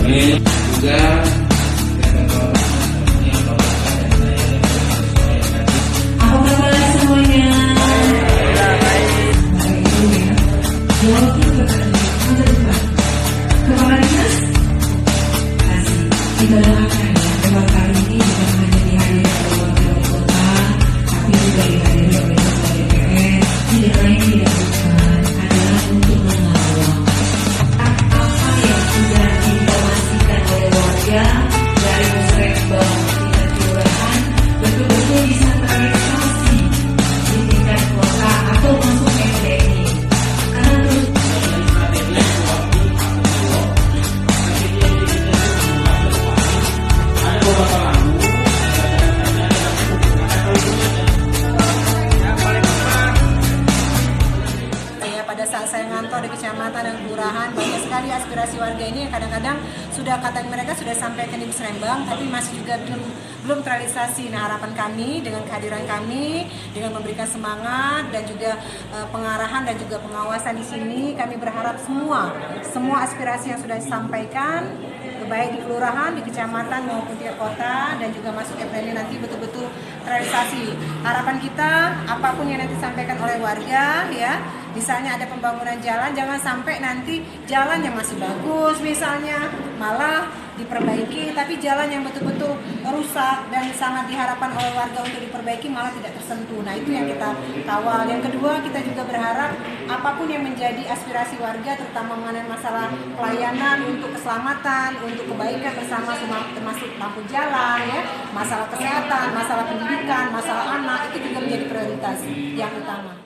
Amin. Juga apa kabar semuanya? Kepala dinas? Asik. Kita doakan ya, debat kali ini bukan hanya dihadiri oleh wakil kota, tapi juga dihadiri oleh ketua DPR. Tidak lain tidak bukan adalah untuk mengawal apa yang sudah diinformasikan oleh warga dari musrembang tingkat kelurahan betul-betul bisa terrealisasi di tingkat kota atau masuk MDI. Karena terus pada saat saya ngantau di kecamatan dan kelurahan, banyak sekali aspirasi warga ini yang kadang-kadang sudah kata mereka sudah sampaikan di Musrembang, tapi masih juga belum terrealisasi. Nah, harapan kami dengan kehadiran kami, dengan memberikan semangat dan juga pengarahan dan juga pengawasan di sini, kami berharap semua aspirasi yang sudah disampaikan, baik di kelurahan, di kecamatan maupun di kota dan juga masuk ke ini nanti betul-betul terrealisasi. Harapan kita apapun yang nanti disampaikan oleh warga ya, misalnya ada pembangunan jalan, jangan sampai nanti jalan yang masih bagus misalnya malah diperbaiki, tapi jalan yang betul-betul rusak dan sangat diharapkan oleh warga untuk diperbaiki malah tidak tersentuh. Nah, itu yang kita kawal. Yang kedua, kita juga berharap apapun yang menjadi aspirasi warga, terutama mengenai masalah pelayanan untuk keselamatan, untuk kebaikan bersama, termasuk lampu jalan, ya, masalah kesehatan, masalah pendidikan, masalah anak, itu juga menjadi prioritas yang utama.